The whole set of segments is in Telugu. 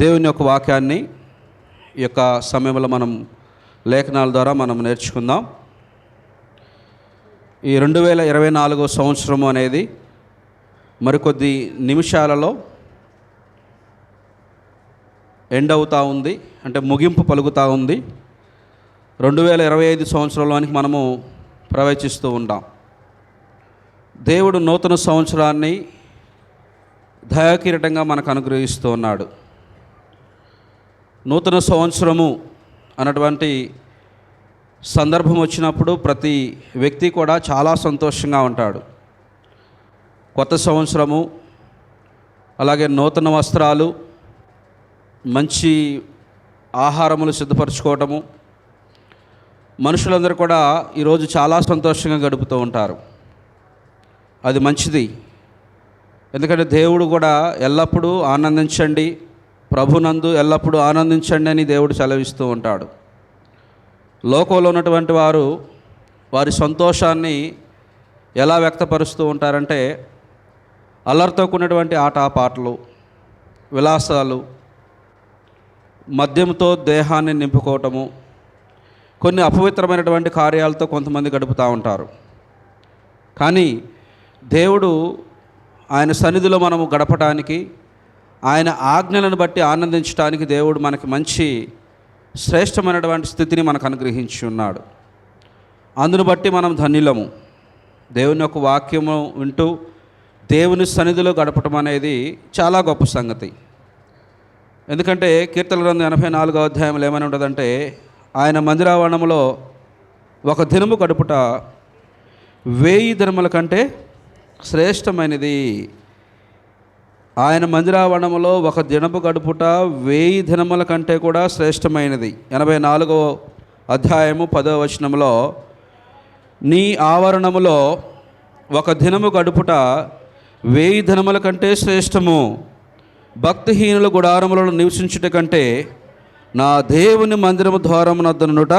దేవుని యొక్క వాక్యాన్ని ఈ యొక్క సమయంలో మనం లేఖనాల ద్వారా మనం నేర్చుకుందాం. ఈ 2024 సంవత్సరము అనేది మరికొద్ది నిమిషాలలో ఎండ్ అవుతూ ఉంది, అంటే ముగింపు పలుకుతూ ఉంది. 2025 సంవత్సరంలోనికి మనము ప్రవేశిస్తూ ఉంటాం. దేవుడు నూతన సంవత్సరాన్ని దయాకిరీటంగా మనకు అనుగ్రహిస్తూ ఉన్నాడు. నూతన సంవత్సరము అన్నటువంటి సందర్భం వచ్చినప్పుడు ప్రతి వ్యక్తి కూడా చాలా సంతోషంగా ఉంటాడు. కొత్త సంవత్సరము, అలాగే నూతన వస్త్రాలు, మంచి ఆహారములు సిద్ధపరచుకోవటము, మనుషులందరూ కూడా ఈరోజు చాలా సంతోషంగా గడుపుతూ ఉంటారు. అది మంచిది. ఎందుకంటే దేవుడు కూడా ఎల్లప్పుడూ ఆనందించండి, ప్రభునందు ఎల్లప్పుడూ ఆనందించండి అని దేవుడు సెలవిస్తూ ఉంటాడు. లోకంలో ఉన్నటువంటి వారు వారి సంతోషాన్ని ఎలా వ్యక్తపరుస్తూ ఉంటారంటే అల్లరితో కూడినటువంటి ఆటపాటలు, విలాసాలు, మద్యంతో దేహాన్ని నింపుకోవటము, కొన్ని అపవిత్రమైనటువంటి కార్యాలతో కొంతమంది గడుపుతూ ఉంటారు. కానీ దేవుడు ఆయన సన్నిధిలో మనము గడపడానికి, ఆయన ఆజ్ఞలను బట్టి ఆనందించడానికి దేవుడు మనకి మంచి శ్రేష్టమైనటువంటి స్థితిని మనకు అనుగ్రహించి ఉన్నాడు. అందును బట్టి మనం ధన్యులము. దేవుని యొక్క వాక్యము వింటూ దేవుని సన్నిధిలో గడపటం అనేది చాలా గొప్ప సంగతి. ఎందుకంటే కీర్తన గ్రంథం 84వ అధ్యాయంలో ఏమైనా ఉంటుందంటే, ఆయన మందిరావరణంలో ఒక దినము గడుపుట 1000 దినముల కంటే శ్రేష్టమైనది. ఆయన మందిరావరణంలో ఒక దినపు గడుపుట 1000 దినముల కంటే కూడా శ్రేష్టమైనది. 84వ అధ్యాయము 10వ వచనంలో, నీ ఆవరణములో ఒక దినము గడుపుట 1000 దినముల కంటే శ్రేష్టము. భక్తిహీనుల గుడారములను నివసించుట కంటే నా దేవుని మందిరము ద్వారమునొద్దనుట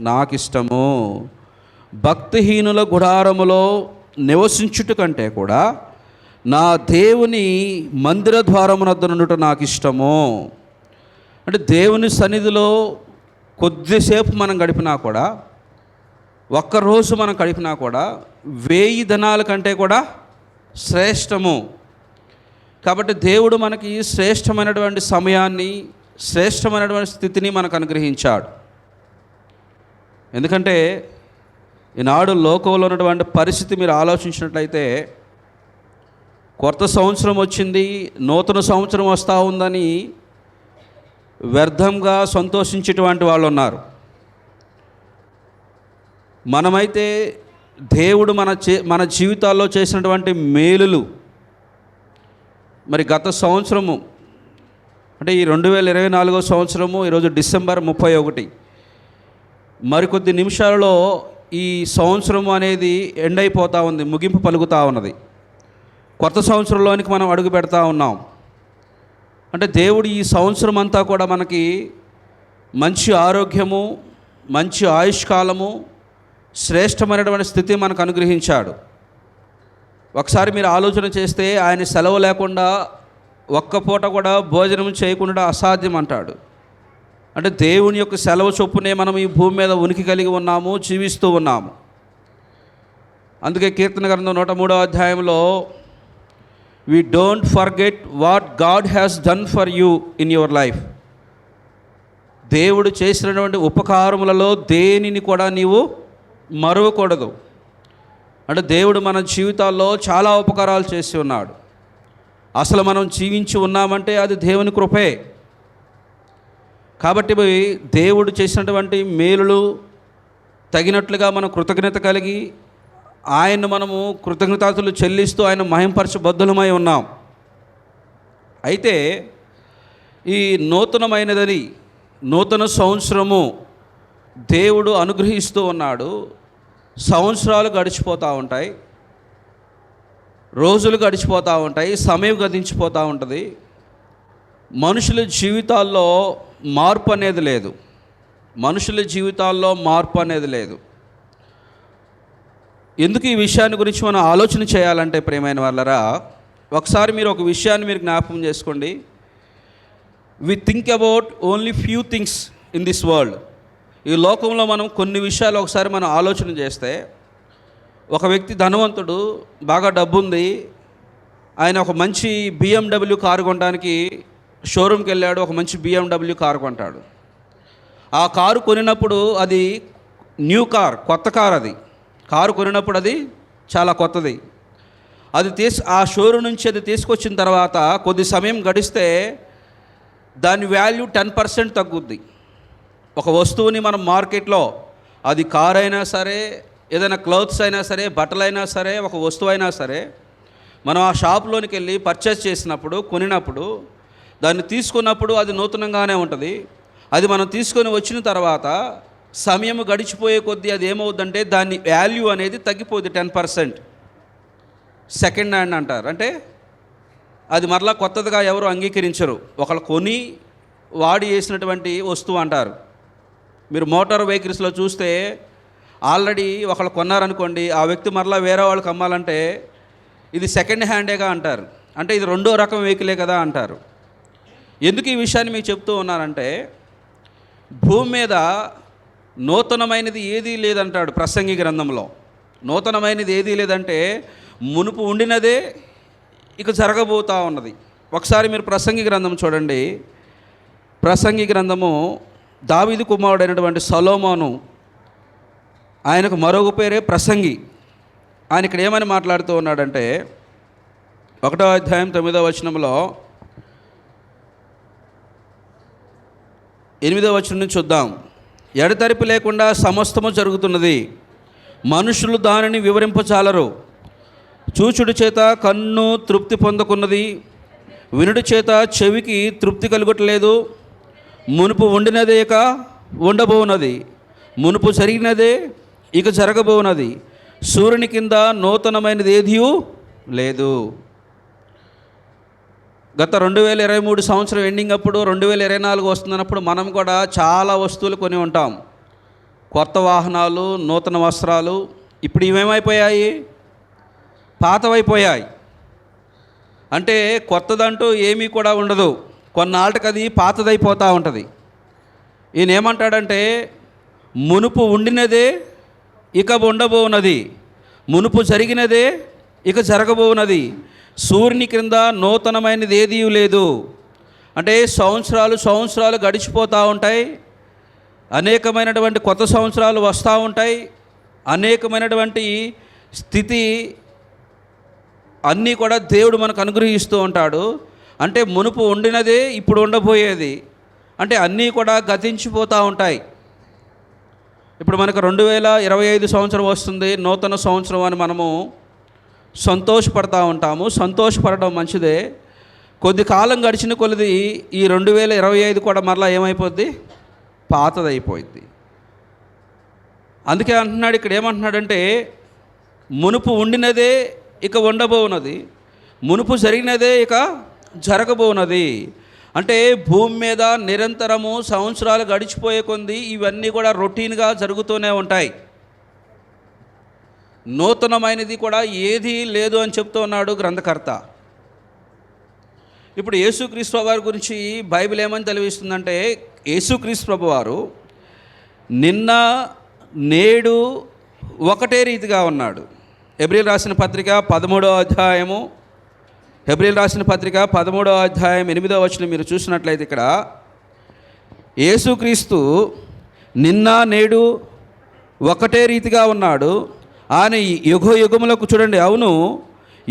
నాకిష్టము. భక్తిహీనుల గుడారములో నివసించుట కంటే కూడా నా దేవుని మందిర ద్వారమునొద్దనుట నాకు ఇష్టము. అంటే దేవుని సన్నిధిలో కొద్దిసేపు మనం గడిపినా కూడా, ఒక్కరోజు మనం గడిపినా కూడా 1000 దినాల కంటే కూడా శ్రేష్టము. కాబట్టి దేవుడు మనకి శ్రేష్టమైనటువంటి సమయాన్ని, శ్రేష్టమైనటువంటి స్థితిని మనకు అనుగ్రహించాడు. ఎందుకంటే ఈనాడు లోకంలో ఉన్నటువంటి పరిస్థితి మీరు ఆలోచించినట్లయితే, కొత్త సంవత్సరం వచ్చింది, నూతన సంవత్సరం వస్తూ ఉందని వ్యర్థంగా సంతోషించేటువంటి వాళ్ళు ఉన్నారు. మనమైతే దేవుడు మన జీవితాల్లో చేసినటువంటి మేలులు, మరి గత సంవత్సరము అంటే ఈ 2024 సంవత్సరము, ఈరోజు డిసెంబర్ 31, మరికొద్ది నిమిషాలలో ఈ సంవత్సరము అనేది ఎండ్ అయిపోతూ ఉంది, ముగింపు పలుకుతూ ఉన్నది. కొత్త సంవత్సరంలోనికి మనం అడుగు పెడతా ఉన్నాం. అంటే దేవుడు ఈ సంవత్సరం అంతా కూడా మనకి మంచి ఆరోగ్యము, మంచి ఆయుష్కాలము, శ్రేష్టమైనటువంటి స్థితి మనకు అనుగ్రహించాడు. ఒకసారి మీరు ఆలోచన చేస్తే, ఆయన సెలవు లేకుండా ఒక్క పూట కూడా భోజనం చేయకుండా అసాధ్యం అంటాడు. అంటే దేవుని యొక్క సెలవు చొప్పునే మనం ఈ భూమి మీద ఉనికి కలిగి ఉన్నాము, జీవిస్తూ ఉన్నాము. అందుకే కీర్తన గ్రంథం 103వ అధ్యాయంలో, we don't forget what God has done for you in your life. దేవుడు చేసినటువంటి ఉపకారములలో దేనిని కూడా నీవు మరువకూడదు. అంటే దేవుడు మన జీవితాల్లో చాలా ఉపకారాలు చేసి ఉన్నాడు. అసలు మనం జీవించి ఉన్నామంటే అది దేవుని కృపే. కాబట్టి దేవుడు చేసినటువంటి మేలులు తగినట్లుగా మనం కృతజ్ఞత కలిగి ఆయన్ను మనము కృతజ్ఞతాస్తులు చెల్లిస్తూ ఆయన మహింపరచబద్ధులమై ఉన్నాం. అయితే ఈ నూతనమైనదని, నూతన సంవత్సరము దేవుడు అనుగ్రహిస్తూ ఉన్నాడు. సంవత్సరాలు గడిచిపోతూ ఉంటాయి, రోజులు గడిచిపోతూ ఉంటాయి, సమయం గతించిపోతూ ఉంటుంది. మనుషుల జీవితాల్లో మార్పు అనేది లేదు. మనుషుల జీవితాల్లో మార్పు అనేది లేదు. ఎందుకు ఈ విషయాన్ని గురించి మనం ఆలోచన చేయాలంటే, ప్రియమైన వాళ్ళరా, ఒకసారి మీరు ఒక విషయాన్ని మీరు జ్ఞాపకం చేసుకోండి. We think about only few things in this world. ఈ లోకంలో మనం కొన్ని విషయాలు ఒకసారి మనం ఆలోచన చేస్తే, ఒక వ్యక్తి ధనవంతుడు, బాగా డబ్బు ఉంది, ఆయన ఒక మంచి BMW కారు కొనడానికి షోరూమ్కి వెళ్ళాడు. ఒక మంచి BMW కారు కొంటాడు. ఆ కారు కొనినప్పుడు అది న్యూ కార్, కొత్త కార్. అది కారు కొనినప్పుడు అది చాలా కొత్తది. అది ఆ షోరూమ్ నుంచి అది తీసుకొచ్చిన తర్వాత కొద్ది సమయం గడిస్తే దాని వాల్యూ 10% తగ్గుద్ది. ఒక వస్తువుని మనం మార్కెట్లో, అది కార్ అయినా సరే, ఏదైనా క్లాత్స్ అయినా సరే, బట్టలైనా సరే, ఒక వస్తువు అయినా సరే, మనం ఆ షాప్లోనికి వెళ్ళి పర్చేస్ చేసినప్పుడు, కొనినప్పుడు, దాన్ని తీసుకున్నప్పుడు అది నూతనంగానే ఉంటుంది. అది మనం తీసుకొని వచ్చిన తర్వాత సమయం గడిచిపోయే కొద్దీ అది ఏమవుద్దంటే దాని వాల్యూ అనేది తగ్గిపోద్ది 10%. సెకండ్ హ్యాండ్ అంటారు. అంటే అది మరలా కొత్తదిగా ఎవరు అంగీకరించరు. ఒకళ్ళు కొని వాడి వేసినటువంటి వస్తువు అంటారు. మీరు మోటార్ వెహికల్స్లో చూస్తే ఆల్రెడీ ఒకళ్ళు కొన్నారనుకోండి, ఆ వ్యక్తి మరలా వేరే వాళ్ళకి అమ్మాలంటే ఇది సెకండ్ హ్యాండేగా అంటారు. అంటే ఇది రెండో రకం వెహికలే కదా అంటారు. ఎందుకు ఈ విషయాన్ని మీకు చెప్తూ ఉన్నానంటే, భూమి మీద నూతనమైనది ఏదీ లేదంటాడు ప్రసంగి గ్రంథంలో. నూతనమైనది ఏదీ లేదంటే మునుపు ఉండినదే ఇక జరగబోతూ ఉన్నది. ఒకసారి మీరు ప్రసంగి గ్రంథం చూడండి. ప్రసంగి గ్రంథము, దావీదు కుమారుడైనటువంటి సొలొమోను, ఆయనకు మరొక పేరే ప్రసంగి. ఆయన ఇక్కడ ఏమని మాట్లాడుతూ ఉన్నాడంటే, 1వ అధ్యాయం 9వ వచనంలో 8వ వచనం నుంచి చూద్దాం. ఎడతెరిపి లేకుండా సమస్తము జరుగుతున్నది, మనుషులు దానిని వివరింపచాలరు. చూచుడు చేత కన్ను తృప్తి పొందుకున్నది, వినుడి చేత చెవికి తృప్తి కలుగట్లేదు. మునుపు ఉండినదే ఇక ఉండబోనది, మునుపు జరిగినదే ఇక జరగబోనది. సూర్యుని కింద నూతనమైనది ఏదీ లేదు. గత 2023 సంవత్సరం ఎండింగ్ అప్పుడు 2024 వస్తున్నప్పుడు మనం కూడా చాలా వస్తువులు కొని ఉంటాం. కొత్త వాహనాలు, నూతన వస్త్రాలు. ఇప్పుడు ఇవేమైపోయాయి? పాతవైపోయాయి. అంటే కొత్తదంటూ ఏమీ కూడా ఉండదు. కొన్నాళ్ళకి అది పాతదైపోతూ ఉంటుంది. ఈయన ఏమంటాడంటే, మునుపు ఉండినదే ఇక ఉండబోనది, మునుపు జరిగినదే ఇక జరగబోనది. సూర్యుని క్రింద నూతనమైనది ఏదీ లేదు. అంటే సంవత్సరాలు గడిచిపోతూ ఉంటాయి. అనేకమైనటువంటి కొత్త సంవత్సరాలు వస్తూ ఉంటాయి. అనేకమైనటువంటి స్థితి అన్నీ కూడా దేవుడు మనకు అనుగ్రహిస్తూ ఉంటాడు. అంటే మునుపు ఉండినదే ఇప్పుడు ఉండబోయేది. అంటే అన్నీ కూడా గతించిపోతూ ఉంటాయి. ఇప్పుడు మనకు 2025 సంవత్సరం వస్తుంది, నూతన సంవత్సరం అని మనము సంతోషపడతా ఉంటాము. సంతోషపడడం మంచిదే. కొద్ది కాలం గడిచిన కొలది ఈ 2025 కూడా మరలా ఏమైపోద్ది? పాతదైపోయింది. అందుకే అంటున్నాడు, ఇక్కడ ఏమంటున్నాడంటే, మునుపు ఉండినదే ఇక ఉండబోనది, మునుపు జరిగినదే ఇక జరగబోనది. అంటే భూమి మీద నిరంతరము సంవత్సరాలు గడిచిపోయే కొంది ఇవన్నీ కూడా రొటీన్గా జరుగుతూనే ఉంటాయి. నూతనమైనది కూడా ఏదీ లేదు అని చెప్తూ ఉన్నాడు గ్రంథకర్త. ఇప్పుడు యేసుక్రీస్తు వారి గురించి బైబిల్ ఏమని తెలివిస్తుందంటే, యేసుక్రీస్తు ప్రభువారు నిన్న నేడు ఒకటే రీతిగా ఉన్నాడు. హెబ్రీయులు రాసిన పత్రిక 13వ అధ్యాయము, హెబ్రీయులు రాసిన పత్రిక 13వ అధ్యాయం 8వ వచనం మీరు చూసినట్లయితే, ఇక్కడ యేసుక్రీస్తు నిన్న నేడు ఒకటే రీతిగా ఉన్నాడు. ఆయన యుగ యుగములకు, చూడండి, అవును,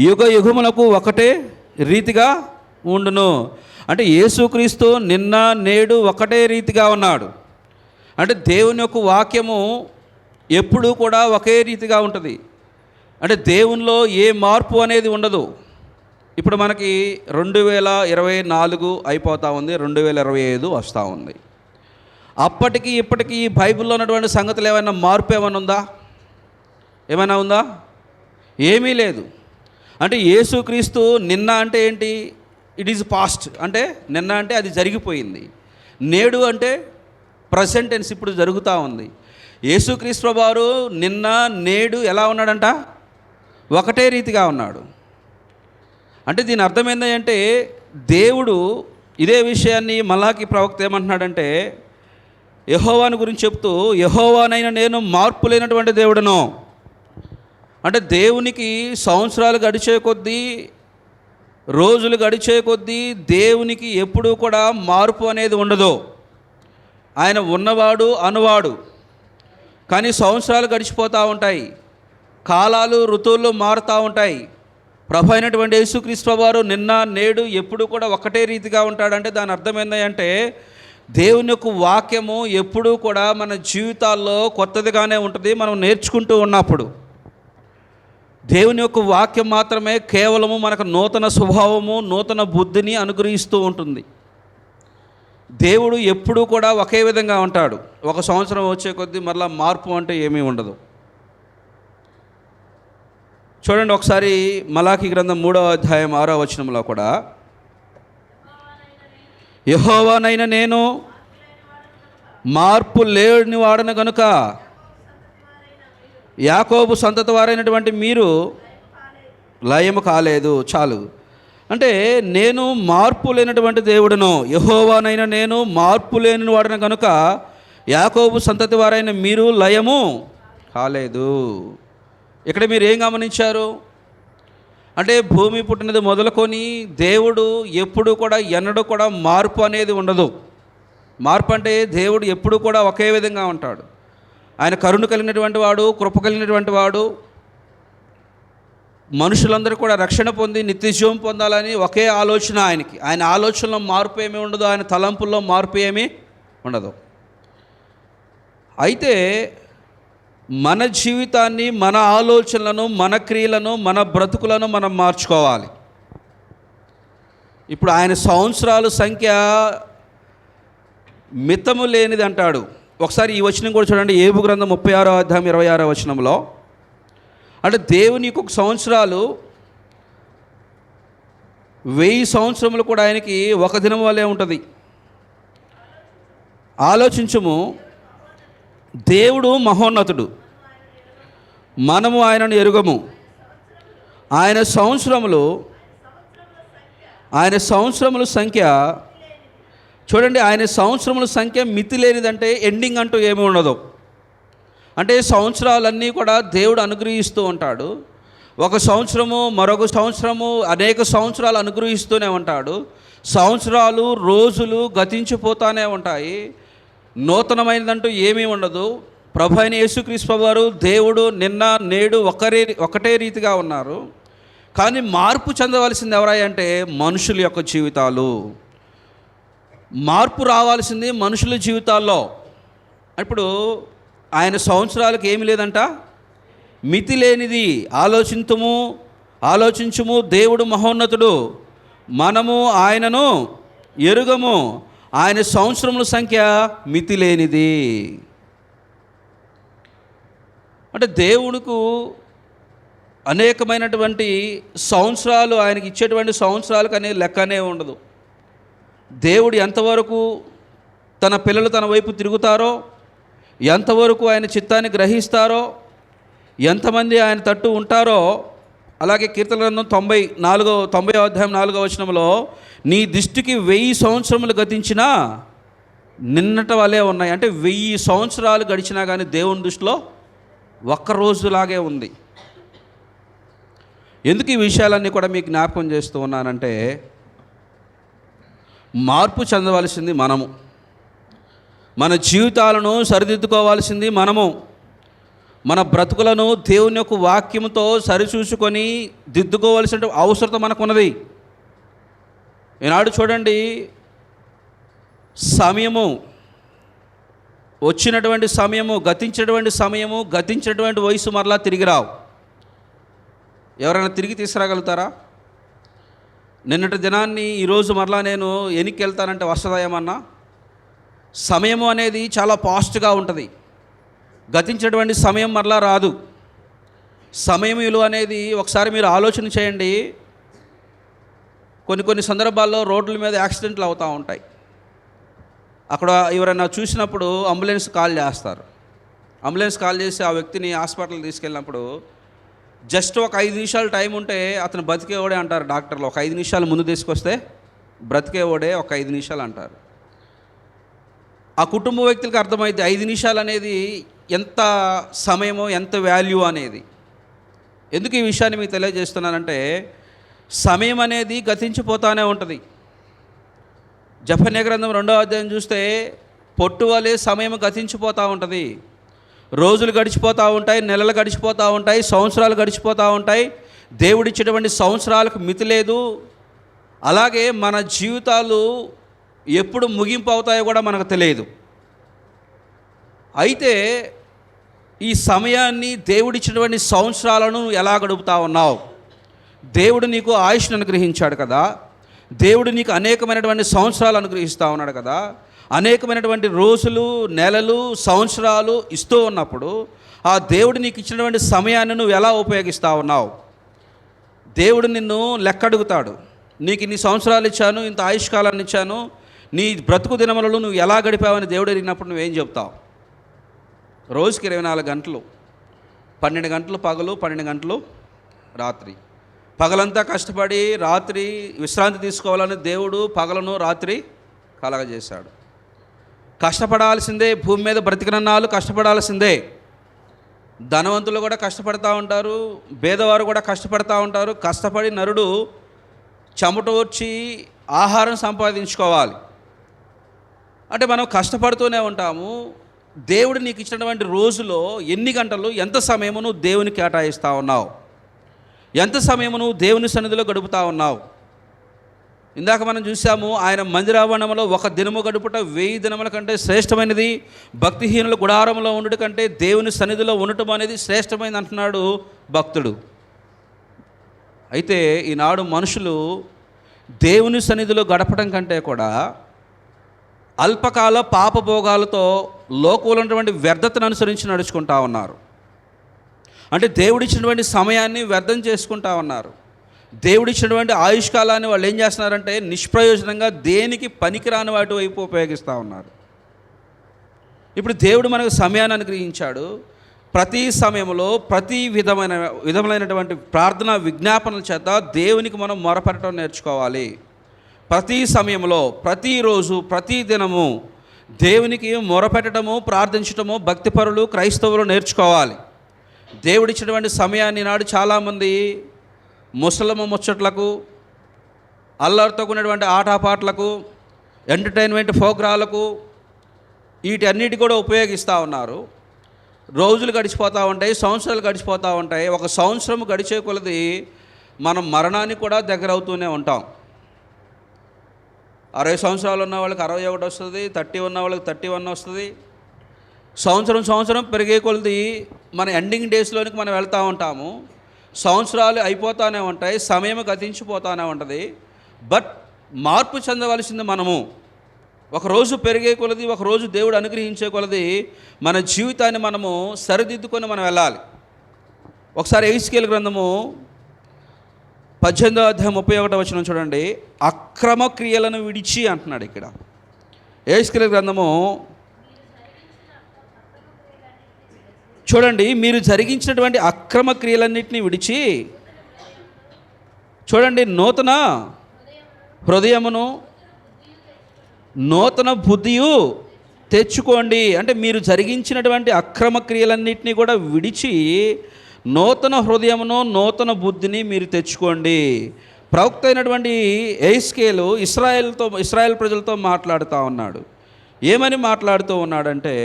యుగ యుగములకు ఒకటే రీతిగా ఉండును. అంటే యేసుక్రీస్తు నిన్న నేడు ఒకటే రీతిగా ఉన్నాడు. అంటే దేవుని యొక్క వాక్యము ఎప్పుడూ కూడా ఒకే రీతిగా ఉంటుంది. అంటే దేవునిలో ఏ మార్పు అనేది ఉండదు. ఇప్పుడు మనకి 2024 అయిపోతూ ఉంది, 2025 వస్తూ ఉంది. అప్పటికి ఇప్పటికీ బైబిల్లో ఉన్నటువంటి సంగతులు ఏమైనా మార్పు ఏమైనా ఉందా? ఏమైనా ఉందా? ఏమీ లేదు. అంటే యేసుక్రీస్తు నిన్న అంటే ఏంటి? It is past. అంటే నిన్న అంటే అది జరిగిపోయింది. నేడు అంటే ప్రజెంట్ టెన్స్, ఇప్పుడు జరుగుతూ ఉంది. యేసుక్రీస్తు ప్రభువారు నిన్న నేడు ఎలా ఉన్నాడంట? ఒకటే రీతిగా ఉన్నాడు. అంటే దీని అర్థం ఏంటంటే, దేవుడు ఇదే విషయాన్ని మలాకి ప్రవక్త ఏమంటున్నాడంటే, యెహోవాను గురించి చెప్తూ, యెహోవానైన నేను మార్పు లేనటువంటి దేవుడను. అంటే దేవునికి సంవత్సరాలు గడిచే కొద్దీ, రోజులు గడిచే కొద్దీ దేవునికి ఎప్పుడూ కూడా మార్పు అనేది ఉండదు. ఆయన ఉన్నవాడు అనువాడు. కానీ సంవత్సరాలు గడిచిపోతూ ఉంటాయి, కాలాలు ఋతువులు మారుతూ ఉంటాయి. ప్రభు అయినటువంటి యేసుక్రీస్తు వారు నిన్న నేడు ఎప్పుడు కూడా ఒకటే రీతిగా ఉంటాడంటే దాని అర్థం ఏంటంటే, దేవుని యొక్క వాక్యము ఎప్పుడూ కూడా మన జీవితాల్లో కొత్తదిగానే ఉంటుంది. మనం నేర్చుకుంటూ ఉన్నప్పుడు దేవుని యొక్క వాక్యం మాత్రమే కేవలము మనకు నూతన స్వభావము, నూతన బుద్ధిని అనుగ్రహిస్తూ ఉంటుంది. దేవుడు ఎప్పుడూ కూడా ఒకే విధంగా ఉంటాడు. ఒక సంవత్సరం వచ్చే కొద్దీ మరలా మార్పు అంటే ఏమీ ఉండదు. చూడండి ఒకసారి మలాకి గ్రంథం 3వ అధ్యాయం 6వ వచనంలో కూడా, యెహోవానైన నేను మార్పు లేని వాడను గనుక యాకోబు సంతతి వారైనటువంటి మీరు లయము కాలేదు. చాలు. అంటే నేను మార్పు లేనటువంటి దేవుడును, యెహోవానైన నేను మార్పు లేని వాడను కనుక యాకోబు సంతతి వారైన మీరు లయము కాలేదు. ఇక్కడ మీరు ఏం గమనించారు అంటే, భూమి పుట్టినది మొదలుకొని దేవుడు ఎప్పుడు కూడా ఎన్నడూ కూడా మార్పు అనేది ఉండదు. మార్పు అంటే దేవుడు ఎప్పుడు కూడా ఒకే విధంగా ఉంటాడు. ఆయన కరుణ కలిగినటువంటి వాడు, కృప కలిగినటువంటి వాడు. మనుషులందరూ కూడా రక్షణ పొంది నిత్యజీవం పొందాలని ఒకే ఆలోచన ఆయనకి. ఆయన ఆలోచనలో మార్పు ఏమీ ఉండదు, ఆయన తలంపుల్లో మార్పు ఏమీ ఉండదు. అయితే మన జీవితాన్ని, మన ఆలోచనలను, మన క్రియలను, మన బ్రతుకులను మనం మార్చుకోవాలి. ఇప్పుడు ఆయన సంవత్సరాల సంఖ్య మితము లేనిది అంటాడు. ఒకసారి ఈ వచనం కూడా చూడండి, ఏబు గ్రంథం 36వ అధ్యాయం 26వ వచనంలో. అంటే దేవుని యొక్క సంవత్సరాలు 1000 సంవత్సరములు కూడా ఆయనకి ఒక దినం వల్లే ఉంటుంది. ఆలోచించుము, దేవుడు మహోన్నతుడు, మనము ఆయనను ఎరుగము. ఆయన సంవత్సరముల సంఖ్య చూడండి, ఆయన సంవత్సరముల సంఖ్య మితి లేనిదంటే ఎండింగ్ అంటూ ఏమీ ఉండదు. అంటే సంవత్సరాలన్నీ కూడా దేవుడు అనుగ్రహిస్తూ ఉంటాడు. ఒక సంవత్సరము, మరొక సంవత్సరము, అనేక సంవత్సరాలు అనుగ్రహిస్తూనే ఉంటాడు. సంవత్సరాలు, రోజులు గతించిపోతూనే ఉంటాయి. నూతనమైనదంటూ ఏమీ ఉండదు. ప్రభు అయిన యేసుక్రీస్తు వారు దేవుడు నిన్న నేడు ఒకటే రీతిగా ఉన్నారు. కానీ మార్పు చెందవలసింది ఎవరై అంటే మనుషుల యొక్క జీవితాలు. మార్పు రావాల్సింది మనుషుల జీవితాల్లో. ఇప్పుడు ఆయన సంవత్సరాలకు ఏమి లేదంట, మితి లేనిది. ఆలోచించుము, దేవుడు మహోన్నతుడు, మనము ఆయనను ఎరుగము. ఆయన సంవత్సరముల సంఖ్య మితి లేనిది. అంటే దేవునికి అనేకమైనటువంటి సంవత్సరాలు, ఆయనకి ఇచ్చేటువంటి సంవత్సరాలకు అనే లెక్కనే ఉండదు. దేవుడు ఎంతవరకు తన పిల్లలు తన వైపు తిరుగుతారో, ఎంతవరకు ఆయన చిత్తాన్ని గ్రహిస్తారో, ఎంతమంది ఆయన తట్టు ఉంటారో. అలాగే కీర్తన గ్రంథం 90వ అధ్యాయం 4వ వచనంలో, నీ దృష్టికి 1000 సంవత్సరములు గతించినా నిన్నటి వలే ఉన్నాయి. అంటే 1000 సంవత్సరాలు గడిచినా కానీ దేవుని దృష్టిలో ఒక్కరోజులాగే ఉంది. ఎందుకు ఈ విషయాలన్నీ కూడా మీకు జ్ఞాపకం చేస్తూ ఉన్నానంటే, మార్పు చెందవలసింది మనము, మన జీవితాలను సరిదిద్దుకోవాల్సింది మనము, మన బ్రతుకులను దేవుని యొక్క వాక్యంతో సరిచూసుకొని దిద్దుకోవాల్సిన అవసరం మనకున్నది. ఈనాడు చూడండి, సమయము వచ్చినటువంటి సమయము, గతించినటువంటి వయసు మరలా తిరిగి రావు. ఎవరైనా తిరిగి తీసుకురాగలుగుతారా? నిన్నటి దినాన్ని ఈరోజు మరలా నేను ఎనికి వెళ్తానంటే వస్తుందా ఏమన్నా? సమయము అనేది చాలా ఫాస్ట్గా ఉంటుంది. గతించినటువంటి సమయం మరలా రాదు. సమయం విలువ అనేది ఒకసారి మీరు ఆలోచన చేయండి. కొన్ని సందర్భాల్లో రోడ్ల మీద యాక్సిడెంట్లు అవుతూ ఉంటాయి. అక్కడ ఎవరైనా చూసినప్పుడు అంబులెన్స్ కాల్ చేస్తారు. అంబులెన్స్ కాల్ చేసి ఆ వ్యక్తిని హాస్పిటల్కి తీసుకెళ్ళినప్పుడు జస్ట్ ఒక 5 నిమిషాలు టైం ఉంటే అతను బతికేవాడే అంటారు డాక్టర్లు. ఒక 5 నిమిషాలు ముందు తీసుకొస్తే బ్రతికేవాడే ఒక 5 నిమిషాలు అంటారు. ఆ కుటుంబ వ్యక్తులకు అర్థమైంది 5 నిమిషాలు అనేది ఎంత సమయమో, ఎంత వాల్యూ అనేది. ఎందుకు ఈ విషయాన్ని మీకు తెలియజేస్తున్నానంటే, సమయం అనేది గతించిపోతూనే ఉంటుంది. జెఫన్యా గ్రంథం 2వ అధ్యాయం చూస్తే పొట్టు వలె సమయం గతించిపోతూ ఉంటుంది. రోజులు గడిచిపోతూ ఉంటాయి, నెలలు గడిచిపోతూ ఉంటాయి, సంవత్సరాలు గడిచిపోతూ ఉంటాయి. దేవుడిచ్చేటువంటి సంవత్సరాలకు మితి లేదు. అలాగే మన జీవితాలు ఎప్పుడు ముగింపు అవుతాయో కూడా మనకు తెలియదు. అయితే ఈ సమయాన్ని, దేవుడిచ్చినటువంటి సంవత్సరాలను నువ్వు ఎలా గడుపుతా ఉన్నావు? దేవుడు నీకు ఆయుష్ను అనుగ్రహించాడు కదా, దేవుడు నీకు అనేకమైనటువంటి సంవత్సరాలు అనుగ్రహిస్తూ ఉన్నాడు కదా, అనేకమైనటువంటి రోజులు, నెలలు, సంవత్సరాలు ఇస్తూ ఉన్నప్పుడు ఆ దేవుడు నీకు ఇచ్చినటువంటి సమయాన్ని నువ్వు ఎలా ఉపయోగిస్తూ ఉన్నావు? దేవుడు నిన్ను లెక్కడుగుతాడు. నీకు ఇన్ని సంవత్సరాలు ఇచ్చాను, ఇంత ఆయుష్కాలాన్ని ఇచ్చాను, నీ బ్రతుకు దినములలో నువ్వు ఎలా గడిపావని దేవుడు అడిగినప్పుడు నువ్వేం చెప్తావు? రోజుకి 24 గంటలు, 12 గంటలు పగలు, 12 గంటలు రాత్రి. పగలంతా కష్టపడి రాత్రి విశ్రాంతి తీసుకోవాలని దేవుడు పగలను రాత్రి కలగజేశాడు. కష్టపడాల్సిందే, భూమి మీద బ్రతికినన్నాళ్ళు కష్టపడాల్సిందే. ధనవంతులు కూడా కష్టపడతా ఉంటారు, పేదవారు కూడా కష్టపడతా ఉంటారు. కష్టపడి నరుడు చెమట వచ్చి ఆహారం సంపాదించుకోవాలి. అంటే మనం కష్టపడుతూనే ఉంటాము. దేవుడు నీకు ఇచ్చినటువంటి రోజులో ఎన్ని గంటలు, ఎంత సమయము నువ్వు దేవునికి కేటాయిస్తూ ఉన్నావు? ఎంత సమయము నువ్వు దేవుని సన్నిధిలో గడుపుతూ ఉన్నావు? ఇందాక మనం చూసాము, ఆయన మందిరావరణంలో 1 దినము గడుపుట 1000 దినముల కంటే శ్రేష్టమైనది, భక్తిహీనుల గుడారంలో ఉండటం కంటే దేవుని సన్నిధిలో ఉండటం అనేది శ్రేష్టమైనది అంటున్నాడు భక్తుడు. అయితే ఈనాడు మనుషులు దేవుని సన్నిధిలో గడపడం కంటే కూడా అల్పకాల పాపభోగాలతో లోకంలో ఉన్నటువంటి వ్యర్థతను అనుసరించి నడుచుకుంటా ఉన్నారు. అంటే దేవుడిచ్చినటువంటి సమయాన్ని వ్యర్థం చేసుకుంటా ఉన్నారు. దేవుడిచ్చినటువంటి ఆయుష్కాలాన్ని వాళ్ళు ఏం చేస్తున్నారంటే నిష్ప్రయోజనంగా దేనికి పనికిరాని వాటి వైపు ఉపయోగిస్తూ ఉన్నారు. ఇప్పుడు దేవుడు మనకు సమయాన్ని అనుగ్రహించాడు. ప్రతి సమయంలో ప్రతి విధములైనటువంటి ప్రార్థన విజ్ఞాపనల చేత దేవునికి మనం మొరపెట్టడం నేర్చుకోవాలి. ప్రతి సమయంలో, ప్రతిరోజు, ప్రతి దినము దేవునికి మొరపెట్టడము, ప్రార్థించటము భక్తిపరులు, క్రైస్తవులు నేర్చుకోవాలి. దేవుడిచ్చినటువంటి సమయాన్ని నాడు చాలామంది ముసలమ్మ ముచ్చట్లకు, అల్లరితో కూడినటువంటి ఆటపాటలకు, ఎంటర్టైన్మెంట్ ప్రోగ్రాలకు, వీటన్నిటి కూడా ఉపయోగిస్తూ ఉన్నారు. రోజులు గడిచిపోతూ ఉంటాయి, సంవత్సరాలు గడిచిపోతూ ఉంటాయి. ఒక సంవత్సరం గడిచే కొలది మనం మరణానికి కూడా దగ్గర అవుతూనే ఉంటాం. 60 సంవత్సరాలు ఉన్న వాళ్ళకి 61 వస్తుంది, 30 ఉన్న వాళ్ళకి 31 వస్తుంది. సంవత్సరం పెరిగే కొలది మన ఎండింగ్ డేస్లోనికి మనం వెళ్తూ ఉంటాము. సంవత్సరాలు అయిపోతూనే ఉంటాయి, సమయం గతించిపోతూనే ఉంటుంది. బట్ మార్పు చెందవలసింది మనము. ఒకరోజు పెరిగే కొలది, ఒకరోజు దేవుడు అనుగ్రహించే కొలది మన జీవితాన్ని మనము సరిదిద్దుకొని మనం వెళ్ళాలి. ఒకసారి ఎహెజ్కేలు గ్రంథము 18వ అధ్యాయం 31వ వచనం చూడండి. అక్రమ క్రియలను విడిచి అంటున్నాడు ఇక్కడ. ఎహెజ్కేలు గ్రంథము చూడండి, మీరు జరిగించినటువంటి అక్రమ క్రియలన్నింటినీ విడిచి, చూడండి, నూతన హృదయమును నూతన బుద్ధియు తెచ్చుకోండి. అంటే మీరు జరిగించినటువంటి అక్రమ క్రియలన్నింటినీ కూడా విడిచి నూతన హృదయమును నూతన బుద్ధిని మీరు తెచ్చుకోండి. ప్రవక్త అయినటువంటి ఎహెజ్కేలు ఇశ్రాయేల్ ప్రజలతో మాట్లాడుతూ ఉన్నాడు. ఏమని మాట్లాడుతూ ఉన్నాడంటే,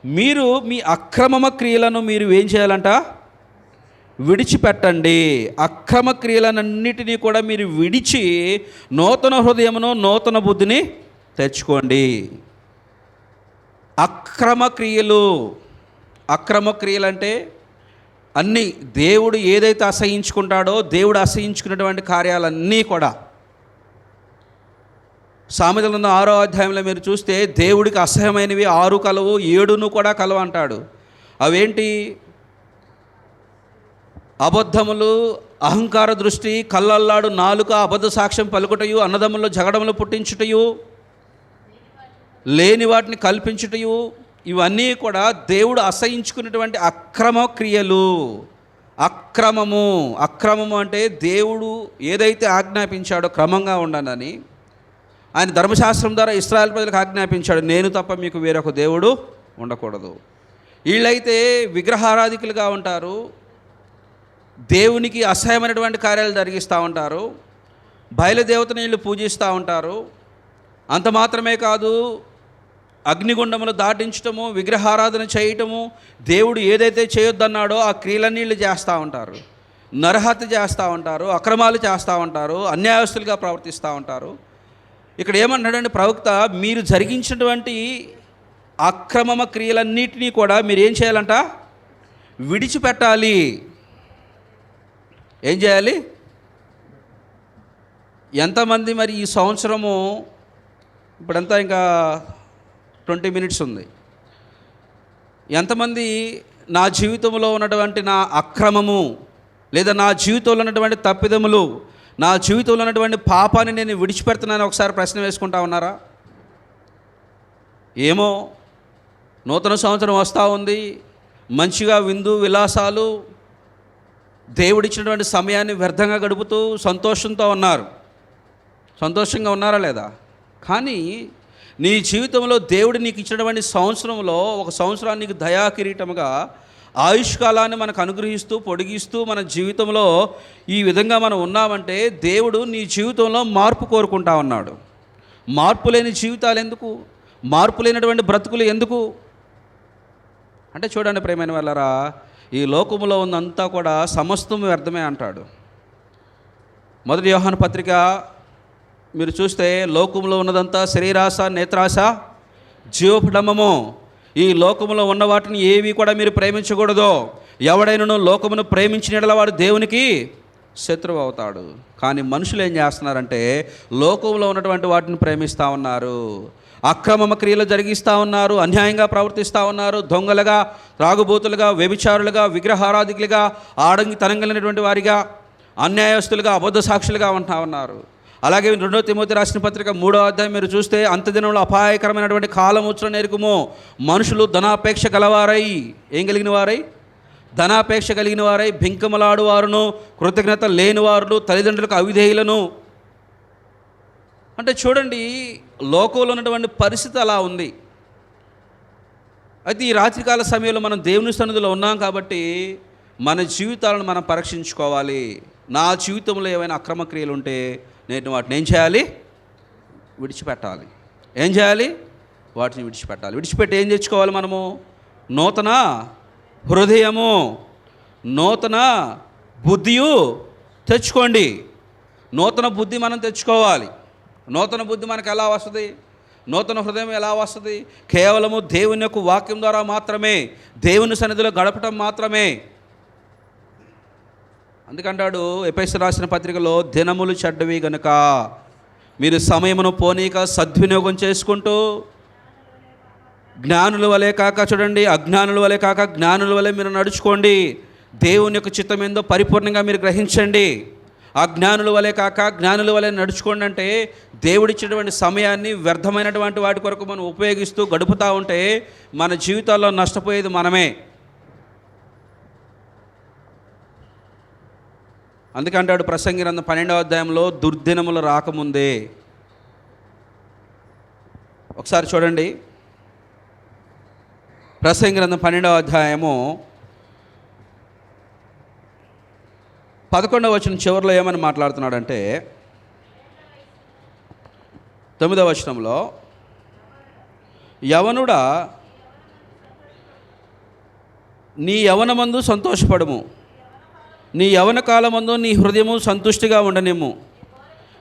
మీరు మీ అక్రమ క్రియలను మీరు ఏం చేయాలంట? విడిచిపెట్టండి. అక్రమ క్రియలన్నిటినీ కూడా మీరు విడిచి నూతన హృదయమును నూతన బుద్ధిని తెచ్చుకోండి. అక్రమ క్రియలు అంటే అన్నీ దేవుడు ఏదైతే అసహించుకుంటాడో, దేవుడు అసహించుకున్నటువంటి కార్యాలన్నీ కూడా. సామెతల 6వ అధ్యాయంలో మీరు చూస్తే దేవుడికి అసహ్యమైనవి 6 కలవు, 7 కూడా కలవు అంటాడు. అవేంటి? అబద్ధములు, అహంకార దృష్టి, కళ్ళల్లాడు నాలుక, అబద్ధ సాక్ష్యం పలుకుటయు, అన్నదమ్ములు జగడములు పుట్టించుటయు, లేని వాటిని కల్పించుటయు, ఇవన్నీ కూడా దేవుడు అసహించుకున్నటువంటి అక్రమ క్రియలు. అక్రమము అంటే దేవుడు ఏదైతే ఆజ్ఞాపించాడో క్రమంగా ఉండనని, ఆయన ధర్మశాస్త్రం ద్వారా ఇశ్రాయేలు ప్రజలకు ఆజ్ఞాపించాడు, నేను తప్ప మీకు వేరొక దేవుడు ఉండకూడదు. వీళ్ళైతే విగ్రహారాధికులుగా ఉంటారు, దేవునికి అసహ్యమైనటువంటి కార్యాలు జరిగిస్తూ ఉంటారు, బయలుదేవతని వీళ్ళు పూజిస్తూ ఉంటారు. అంత మాత్రమే కాదు, అగ్నిగుండములు దాటించటము, విగ్రహారాధన చేయటము, దేవుడు ఏదైతే చేయొద్దన్నాడో ఆ క్రియలన్నీ వీళ్ళు చేస్తూ ఉంటారు. నరహత్య చేస్తూ ఉంటారు, అక్రమాలు చేస్తూ ఉంటారు, అన్యాయస్తులుగా ప్రవర్తిస్తూ ఉంటారు. ఇక్కడ ఏమన్నాడంటే ప్రవక్త, మీరు జరిగించినటువంటి అక్రమ క్రియలన్నిటినీ కూడా మీరు ఏం చేయాలంట? విడిచిపెట్టాలి. ఏం చేయాలి? ఎంతమంది మరి ఈ సంవత్సరము, ఇప్పుడంతా ఇంకా 20 మినిట్స్ ఉంది, ఎంతమంది నా జీవితంలో ఉన్నటువంటి నా అక్రమము లేదా నా జీవితంలో ఉన్నటువంటి తప్పిదములు, నా జీవితంలో ఉన్నటువంటి పాపాన్ని నేను విడిచిపెడుతున్నాను ఒకసారి ప్రశ్న వేసుకుంటా ఉన్నారా? ఏమో, నూతన సంవత్సరం వస్తూ ఉంది, మంచిగా విందు విలాసాలు, దేవుడిచ్చినటువంటి సమయాన్ని వ్యర్థంగా గడుపుతూ సంతోషంతో ఉన్నారు. సంతోషంగా ఉన్నారా లేదా? కానీ నీ జీవితంలో దేవుడు నీకు ఇచ్చినటువంటి సంవత్సరంలో ఒక సంవత్సరాన్ని నీకు దయా కిరీటముగా ఆయుష్కాలాన్ని మనకు అనుగ్రహిస్తూ పొడిగిస్తూ మన జీవితంలో ఈ విధంగా మనం ఉన్నామంటే దేవుడు నీ జీవితంలో మార్పు కోరుకుంటా ఉన్నాడు. మార్పు లేని జీవితాలు ఎందుకు? మార్పు లేనటువంటి బ్రతుకులు ఎందుకు అంటే చూడండి ప్రియమైన వాళ్ళరా, ఈ లోకములో ఉన్నంతా కూడా సమస్తం వ్యర్థమే అంటాడు. మొదటి యోహాను పత్రిక మీరు చూస్తే, లోకంలో ఉన్నదంతా శరీరాశ, నేత్రాశ, జీవపడమము. ఈ లోకములో ఉన్న వాటిని ఏవి కూడా మీరు ప్రేమించకూడదు. ఎవడైనాను లోకమును ప్రేమించిన యెడల వాడు దేవునికి శత్రువు అవుతాడు. కానీ మనుషులు ఏం చేస్తున్నారంటే లోకంలో ఉన్నటువంటి వాటిని ప్రేమిస్తూ ఉన్నారు, అక్రమ క్రియలు జరిగిస్తూ ఉన్నారు, అన్యాయంగా ప్రవర్తిస్తూ ఉన్నారు, దొంగలుగా, త్రాగుబోతులుగా, వ్యభిచారులుగా, విగ్రహారాధికులుగా, ఆడంగితనం కలిగినటువంటి వారిగా, అన్యాయస్తులుగా, అబద్ధ సాక్షులుగా ఉంటూ ఉన్నారు. అలాగే 2 తిమోతి రాసిన పత్రిక 3వ అధ్యాయం మీరు చూస్తే, అంత్యదినంలో అపాయకరమైనటువంటి కాలం వచ్చున ఎరుగుము. మనుషులు ధనాపేక్ష గలవారై, ఏం కలిగిన వారై? ధనాపేక్ష కలిగిన వారై, బింకములాడు వారును, కృతజ్ఞత లేని వారును, తల్లిదండ్రులకు అవిధేయులను. అంటే చూడండి, లోకంలో ఉన్నటువంటి పరిస్థితి అలా ఉంది. అయితే ఈ రాత్రికాల సమయంలో మనం దేవుని సన్నిధిలో ఉన్నాం కాబట్టి మన జీవితాలను మనం పరీక్షించుకోవాలి. నా జీవితంలో ఏమైనా అక్రమ క్రియలు ఉంటే నేను వాటిని ఏం చేయాలి? విడిచిపెట్టాలి. ఏం చేయాలి? వాటిని విడిచిపెట్టాలి. విడిచిపెట్టి ఏం తెచ్చుకోవాలి మనము? నూతన హృదయము, నూతన బుద్ధియు తెచ్చుకోండి. నూతన బుద్ధి మనం తెచ్చుకోవాలి. నూతన బుద్ధి మనకు ఎలా వస్తుంది? నూతన హృదయం ఎలా వస్తుంది? కేవలము దేవుని యొక్క వాక్యం ద్వారా మాత్రమే, దేవుని సన్నిధిలో గడపటం మాత్రమే. అందుకంటాడు ఎఫెసీయులకు రాసిన పత్రికలో, దినములు చెడ్డవి గనుక మీరు సమయమును పోనీక సద్వినియోగం చేసుకుంటూ జ్ఞానుల వలె కాక, చూడండి, అజ్ఞానుల వలె కాక జ్ఞానుల వలె మీరు నడుచుకోండి. దేవుని యొక్క చిత్తం ఏందో పరిపూర్ణంగా మీరు గ్రహించండి. అజ్ఞానుల వలె కాక జ్ఞానుల వలె నడుచుకోండి అంటే దేవుడిచ్చినటువంటి సమయాన్ని వ్యర్థమైనటువంటి వాటి కొరకు మనం ఉపయోగిస్తూ గడుపుతూ ఉంటే మన జీవితాల్లో నష్టపోయేది మనమే. అందుకంటాడు ప్రసంగి గ్రంథం 12వ అధ్యాయంలో, దుర్దినములు రాకముందే. ఒకసారి చూడండి, ప్రసంగి గ్రంథం 12వ అధ్యాయము 11వ వచనం చివరిలో ఏమని మాట్లాడుతున్నాడంటే, 9వ వచనంలో, యవనుడా నీ యవనమందు సంతోషపడము, నీ యవన కాలమందు నీ హృదయము సంతుష్టిగా ఉండనిమ్ము,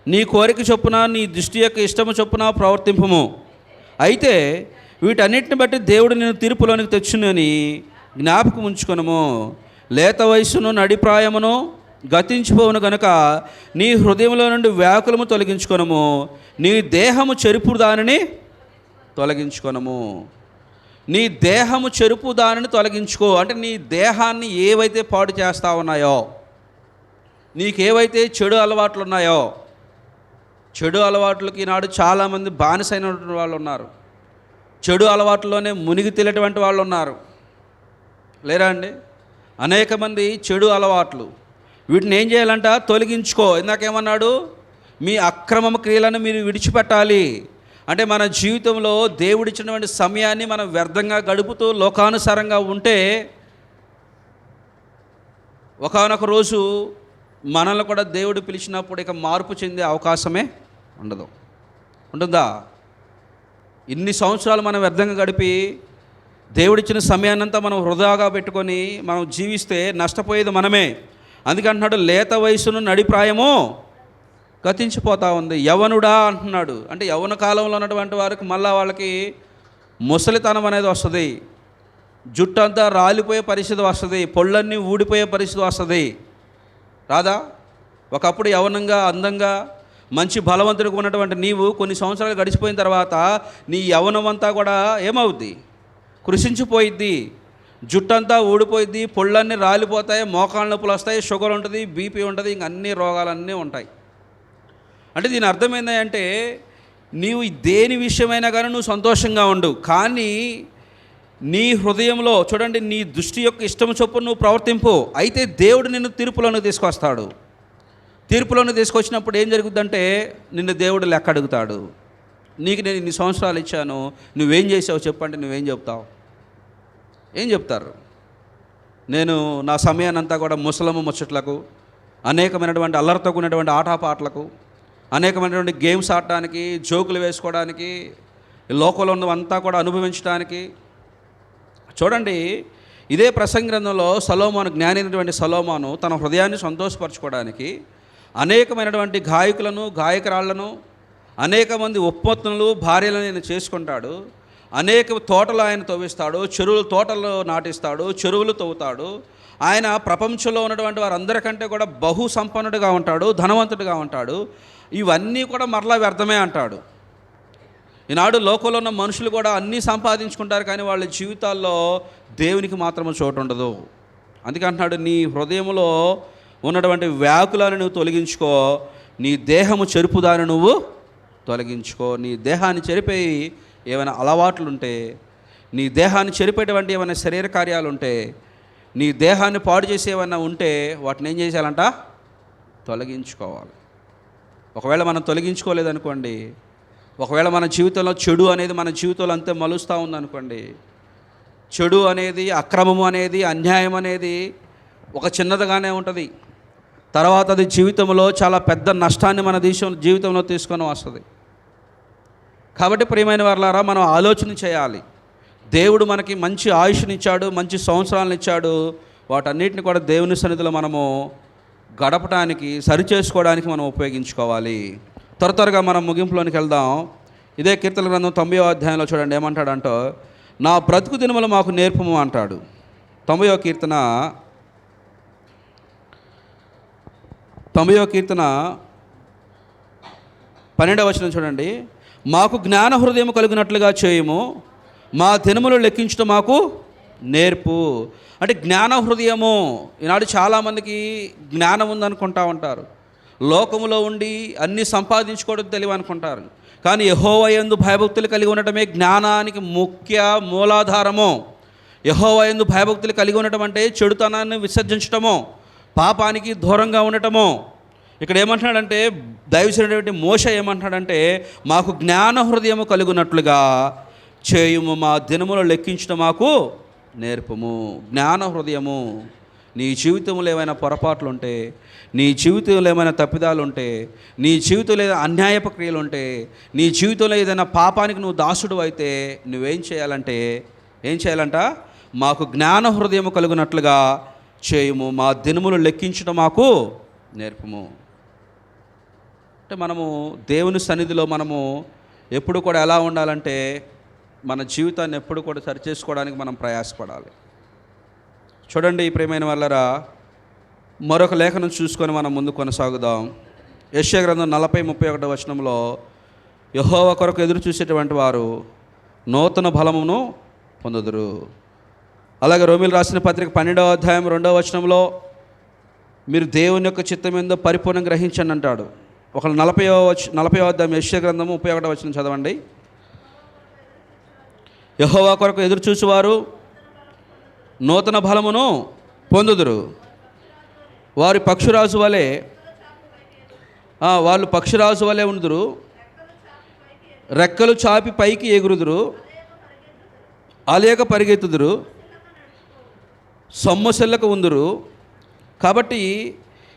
నీ కోరిక చొప్పున నీ దృష్టి యొక్క ఇష్టము చొప్పున ప్రవర్తింపము. అయితే వీటన్నిటిని బట్టి దేవుడు నేను తీర్పులోనికి తెచ్చునని జ్ఞాపకం ఉంచుకొనుము. లేత వయస్సును నడిప్రాయమును గతించిపోవును గనుక నీ హృదయంలో నుండి వ్యాకులము తొలగించుకొనుము, నీ దేహము చెరుపు దానిని తొలగించుకొనుము. నీ దేహము చెరుపు దానిని తొలగించుకో అంటే నీ దేహాన్ని ఏవైతే పాడు చేస్తూ ఉన్నాయో, నీకేవైతే చెడు అలవాట్లు ఉన్నాయో, చెడు అలవాట్లకి ఈనాడు చాలామంది బానిసైనటువంటి వాళ్ళు ఉన్నారు. చెడు అలవాట్లోనే మునిగి తేలేటువంటి వాళ్ళు ఉన్నారు, లేరా అండి? అనేక మంది చెడు అలవాట్లు, వీటిని ఏం చేయాలంట? తొలగించుకో. ఇందాకేమన్నాడు? మీ అక్రమ క్రియలను మీరు విడిచిపెట్టాలి. అంటే మన జీవితంలో దేవుడిచ్చినటువంటి సమయాన్ని మనం వ్యర్థంగా గడుపుతూ లోకానుసారంగా ఉంటే ఒకానొక రోజు మనల్ని కూడా దేవుడు పిలిచినప్పుడు ఇక మార్పు చెందే అవకాశమే ఉండదు. ఉంటుందా? ఇన్ని సంవత్సరాలు మనం వ్యర్థంగా గడిపి దేవుడిచ్చిన సమయాన్నంతా మనం వృధాగా పెట్టుకొని మనం జీవిస్తే నష్టపోయేది మనమే. అందుకంటున్నాడు, లేత వయసును నడిప్రాయము గతించిపోతూ ఉంది. యవనుడా అంటున్నాడు. అంటే యవన కాలంలో ఉన్నటువంటి వారికి మళ్ళీ వాళ్ళకి ముసలితనం అనేది వస్తుంది, జుట్టు అంతా రాలిపోయే పరిస్థితి వస్తుంది, పొళ్ళన్నీ ఊడిపోయే పరిస్థితి వస్తుంది. రాదా? ఒకప్పుడు యవనంగా అందంగా మంచి బలవంతుడికి ఉన్నటువంటి నీవు కొన్ని సంవత్సరాలు గడిచిపోయిన తర్వాత నీ యవనం అంతా కూడా ఏమవుద్ది? కృషించిపోయిద్ది, జుట్టంతా ఊడిపోయిద్ది, పొళ్ళన్నీ రాలిపోతాయి, మోకాళ్ళ నొప్పులు వస్తాయి, షుగర్ ఉంటుంది, బీపీ ఉంటుంది, ఇంక అన్ని రోగాలన్నీ ఉంటాయి. అంటే దీని అర్థం ఏంటంటే నీవు దేని విషయమైనా కానీ నువ్వు సంతోషంగా ఉండు, కానీ నీ హృదయంలో చూడండి, నీ దృష్టి యొక్క ఇష్టం చొప్పున నువ్వు ప్రవర్తింపు. అయితే దేవుడు నిన్ను తీర్పులోకి తీసుకొస్తాడు. తీర్పులోకి తీసుకొచ్చినప్పుడు ఏం జరుగుద్దంటే నిన్ను దేవుడు లెక్క అడుగుతాడు. నీకు నేను ఇన్ని సంవత్సరాలు ఇచ్చాను, నువ్వేం చేసావు చెప్పంటే నువ్వేం చెప్తావు? ఏం చెప్తారు? నేను నా సమయాన్ని అంతా కూడా ముసలము ముచ్చట్లకు, అనేకమైనటువంటి అల్లరితో కూడినటువంటి ఆటపాటలకు, అనేకమైనటువంటి గేమ్స్ ఆడటానికి, జోకులు వేసుకోవడానికి, లోకంలో ఉన్నవంతా కూడా అనుభవించడానికి. చూడండి, ఇదే ప్రసంగ గ్రంథంలో సొలొమోను, జ్ఞాని అయినటువంటి సొలొమోను తన హృదయాన్ని సంతోషపరచుకోవడానికి అనేకమైనటువంటి గాయకులను, గాయకురాళ్లను, అనేక మంది ఉపపత్నులు, భార్యలను ఆయన చేసుకుంటాడు. అనేక తోటలు ఆయన తవ్విస్తాడు, చెరువులు తోటలు నాటిస్తాడు, చెరువులు తవ్వుతాడు. ఆయన ప్రపంచంలో ఉన్నటువంటి వారందరికంటే కూడా బహు సంపన్నుడిగా ఉంటాడు, ధనవంతుడిగా ఉంటాడు. ఇవన్నీ కూడా మరలా వ్యర్థమే అంటాడు. ఈనాడు లోకంలో ఉన్న మనుషులు కూడా అన్నీ సంపాదించుకుంటారు, కానీ వాళ్ళ జీవితాల్లో దేవునికి మాత్రమే చోటు ఉండదు. అందుకే అంటున్నాడు, నీ హృదయంలో ఉన్నటువంటి వ్యాకులను నువ్వు తొలగించుకో, నీ దేహము చెరుపుదాన్ని నువ్వు తొలగించుకో. నీ దేహాన్ని చెరిపోయి ఏమైనా అలవాట్లుంటే, నీ దేహాన్ని చెరిపేటువంటి ఏమైనా శరీర కార్యాలు ఉంటే, నీ దేహాన్ని పాడు చేసి ఏమైనా ఉంటే వాటిని ఏం చేయాలంట? తొలగించుకోవాలి. ఒకవేళ మనం తొలగించుకోలేదనుకోండి, ఒకవేళ మన జీవితంలో చెడు అనేది మన జీవితంలో అంతే మలుస్తూ ఉందనుకోండి, చెడు అనేది, అక్రమము అనేది, అన్యాయం అనేది ఒక చిన్నదిగానే ఉంటుంది, తర్వాత అది జీవితంలో చాలా పెద్ద నష్టాన్ని మన జీవితంలో తీసుకొని వస్తుంది. కాబట్టి ప్రియమైన వారలారా, మనం ఆలోచన చేయాలి. దేవుడు మనకి మంచి ఆయుష్నిచ్చాడు, మంచి సంవత్సరాలను ఇచ్చాడు. వాటన్నిటిని కూడా దేవుని సన్నిధిలో మనము గడపడానికి, సరిచేసుకోవడానికి మనం ఉపయోగించుకోవాలి. త్వరగా మనం ముగింపులోనికి వెళ్దాం. ఇదే కీర్తన గ్రంథం 90వ అధ్యాయంలో చూడండి ఏమంటాడంటో, నా బ్రతుకు దినములు మాకు నేర్పము అంటాడు. 90వ కీర్తన 12వ వచనం చూడండి. మాకు జ్ఞాన హృదయం కలిగినట్లుగా చేయము, మా దినములు లెక్కించడం మాకు నేర్పు. అంటే జ్ఞాన హృదయము. ఈనాడు చాలామందికి జ్ఞానం ఉందనుకుంటా ఉంటారు, లోకములో ఉండి అన్నీ సంపాదించుకోవడం తెలివి అనుకుంటారు. కానీ యెహోవా యందు భయభక్తులు కలిగి ఉండటమే జ్ఞానానికి ముఖ్య మూలాధారము. యెహోవా యందు భయభక్తులు కలిగి ఉండటం అంటే చెడుతనాన్ని విసర్జించటము, పాపానికి దూరంగా ఉండటము. ఇక్కడ ఏమంటున్నాడంటే దైవజనుడైనటువంటి మోషే ఏమంటున్నాడంటే, మాకు జ్ఞాన హృదయము కలుగునట్లుగా చేయుము, మా దినములు లెక్కించడం మాకు నేర్పము. జ్ఞాన హృదయము. నీ జీవితంలో ఏమైనా పొరపాట్లు ఉంటే, నీ జీవితంలో ఏమైనా తప్పిదాలు ఉంటే, నీ జీవితంలో ఏదైనా అన్యాయపు క్రియలు ఉంటే, నీ జీవితంలో ఏదైనా పాపానికి నువ్వు దాసుడు అయితే నువ్వేం చేయాలంటే, ఏం చేయాలంట? మాకు జ్ఞాన హృదయము కలుగునట్లుగా చేయుము, మా దినములు లెక్కించడం మాకు నేర్పము. అంటే మనము దేవుని సన్నిధిలో మనము ఎప్పుడు కూడా ఎలా ఉండాలంటే, మన జీవితాన్ని ఎప్పుడు కూడా సరిచేసుకోవడానికి మనం ప్రయాసపడాలి. చూడండి ప్రియమైన వాళ్ళరా, మరొక లేఖనం చూసుకొని మనం ముందు కొనసాగుదాం. యెషయా గ్రంథం 40:31 వచనంలో, యెహోవా కొరకు ఎదురు చూసేటువంటి వారు నూతన బలమును పొందుదురు. అలాగే రోమీయులకు రాసిన పత్రిక 12వ అధ్యాయం 2వ వచనంలో, మీరు దేవుని యొక్క చిత్తం ఏందో పరిపూర్ణంగా గ్రహించండి అంటాడు. ఒక 40వ అధ్యాయం యెషయా గ్రంథము 31వ వచనం చదవండి. యెహోవా కొరకు ఎదురు చూసేవారు నూతన బలమును పొందుదురు, వారి పక్షురాజు వలె వాళ్ళు పక్షిరాజు వలె ఉందురు, రెక్కలు చాపి పైకి ఎగురుదురు, అలేక పరిగెత్తుదురు, సొమ్మసిల్లక ఉందురు. కాబట్టి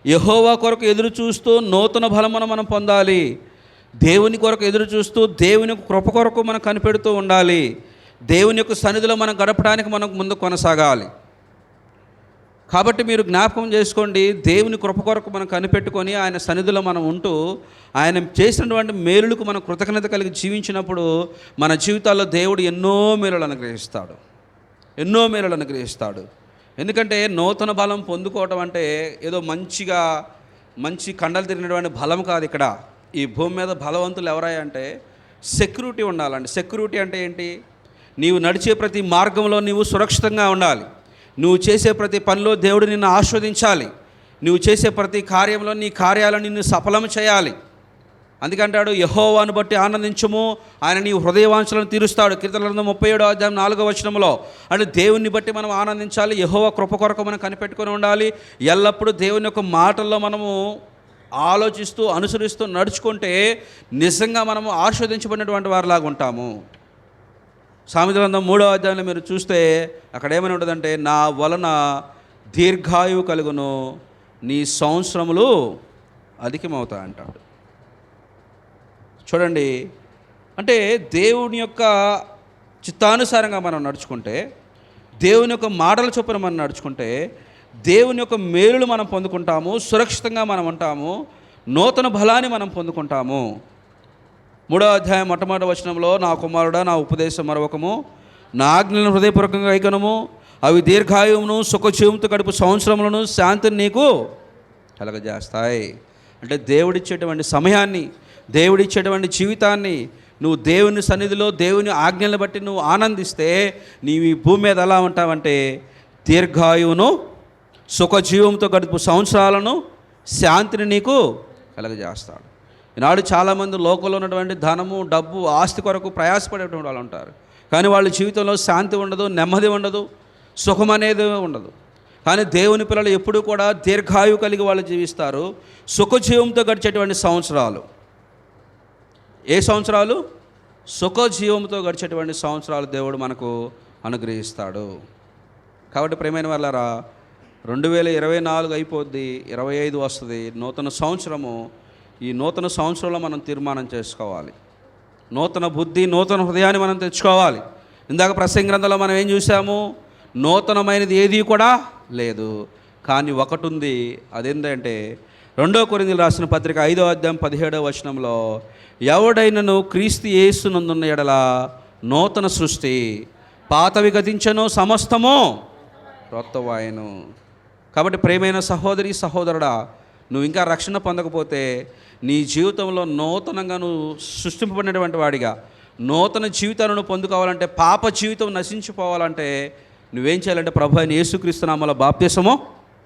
యెహోవా కొరకు ఎదురు చూస్తూ నూతన బలమును మనం పొందాలి. దేవుని కొరకు ఎదురు చూస్తూ దేవుని కృప కొరకు మనం కనిపెడుతూ ఉండాలి. దేవుని యొక్క సన్నిధిలో మనం గడపడానికి మనం ముందు కొనసాగాలి. కాబట్టి మీరు జ్ఞాపకం చేసుకోండి, దేవుని కృప కొరకు మనం కనిపెట్టుకొని ఆయన సన్నిధిలో మనం ఉంటూ ఆయన చేసినటువంటి మేలులకు మనం కృతజ్ఞత కలిగి జీవించినప్పుడు మన జీవితాల్లో దేవుడు ఎన్నో మేలులు అనుగ్రహిస్తాడు, ఎన్నో మేలులు అనుగ్రహిస్తాడు. ఎందుకంటే నూతన బలం పొందుకోవటం అంటే ఏదో మంచి కండలు తిరిగినటువంటి బలం కాదు. ఇక్కడ ఈ భూమి మీద బలవంతులు ఎవరై అంటే సెక్యూరిటీ ఉండాలండి. సెక్యూరిటీ అంటే ఏంటి? నీవు నడిచే ప్రతి మార్గంలో నీవు సురక్షితంగా ఉండాలి. నువ్వు చేసే ప్రతి పనిలో దేవుడు నిన్ను ఆస్వాదించాలి. నువ్వు చేసే ప్రతి కార్యంలో నీ కార్యాలను నిన్ను సఫలం చేయాలి. అందుకంటాడు యెహోవాను బట్టి ఆనందించుము, ఆయన నీ హృదయవాంఛలను తీరుస్తాడు. కీర్తనల గ్రంథం 37:4 అంటే దేవుని బట్టి మనం ఆనందించాలి. యెహోవా కృప కొరకు మనం కనిపెట్టుకొని ఉండాలి. ఎల్లప్పుడూ దేవుని యొక్క మాటల్లో మనము ఆలోచిస్తూ అనుసరిస్తూ నడుచుకుంటే నిజంగా మనము ఆస్వాదించబడినటువంటి వారిలాగా ఉంటాము. సామెతల గ్రంథం 3 మీరు చూస్తే అక్కడ ఏమని ఉంటుందంటే, నా వలన దీర్ఘాయువు కలుగును, నీ సంవత్సరములు అధికమవుతాయి అంటాడు. చూడండి, అంటే దేవుని యొక్క చిత్తానుసారంగా మనం నడుచుకుంటే, దేవుని యొక్క మాటల చొప్పున మనం నడుచుకుంటే దేవుని యొక్క మేలులు మనం పొందుకుంటాము, సురక్షితంగా మనం ఉంటాము, నూతన బలాన్ని మనం పొందుకుంటాము. 3:1 నా కుమారుడా, నా ఉపదేశం మరొకము, నా ఆజ్ఞలను హృదయపూర్వకంగా ఐకనము, అవి దీర్ఘాయువును సుఖజీవంతో గడుపు సంవత్సరములను శాంతిని నీకు కలగజేస్తాయి. అంటే దేవుడిచ్చేటువంటి సమయాన్ని, దేవుడిచ్చేటువంటి జీవితాన్ని నువ్వు దేవుని సన్నిధిలో దేవుని ఆజ్ఞలను బట్టి నువ్వు ఆనందిస్తే నీవు ఈ భూమి మీద ఎలా ఉంటావంటే దీర్ఘాయువును సుఖజీవంతో గడుపు సంవత్సరాలను శాంతిని నీకు కలగజేస్తాడు. ఈనాడు చాలామంది లోకంలో ఉన్నటువంటి ధనము, డబ్బు, ఆస్తి కొరకు ప్రయాసపడేటువంటి వాళ్ళు ఉంటారు. కానీ వాళ్ళ జీవితంలో శాంతి ఉండదు, నెమ్మది ఉండదు, సుఖం అనేది ఉండదు. కానీ దేవుని పిల్లలు ఎప్పుడూ కూడా దీర్ఘాయువు కలిగి వాళ్ళు జీవిస్తారు. సుఖజీవంతో గడిచేటువంటి సంవత్సరాలు. ఏ సంవత్సరాలు? సుఖజీవంతో గడిచేటువంటి సంవత్సరాలు దేవుడు మనకు అనుగ్రహిస్తాడు. కాబట్టి ప్రియమైన వాళ్ళారా, 2024 అయిపోద్ది, 25 వస్తుంది, నూతన సంవత్సరము. ఈ నూతన సంవత్సరంలో మనం తీర్మానం చేసుకోవాలి. నూతన బుద్ధి, నూతన హృదయాన్ని మనం తెచ్చుకోవాలి. ఇందాక ప్రసంగి గ్రంథంలో మనం ఏం చూసాము? నూతనమైనది ఏది కూడా లేదు, కానీ ఒకటి ఉంది. అదేంటంటే 2 కొరింథీయులకు రాసిన పత్రిక 5:17 ఎవడైనను క్రీస్తు యేసునందున్న ఎడల నూతన సృష్టి, పాతవి గతించెను, సమస్తము క్రొత్తవాయెను. కాబట్టి ప్రియమైన సహోదరి, సహోదరుడా, నువ్వు ఇంకా రక్షణ పొందకపోతే నీ జీవితంలో నూతనంగా నువ్వు సృష్టింపబడినటువంటి వాడిగా నూతన జీవితాలను నువ్వు పొందుకోవాలంటే, పాప జీవితం నశించిపోవాలంటే నువ్వేం చేయాలంటే ప్రభు అయిన యేసుక్రీస్తు నామములో బాప్తిసము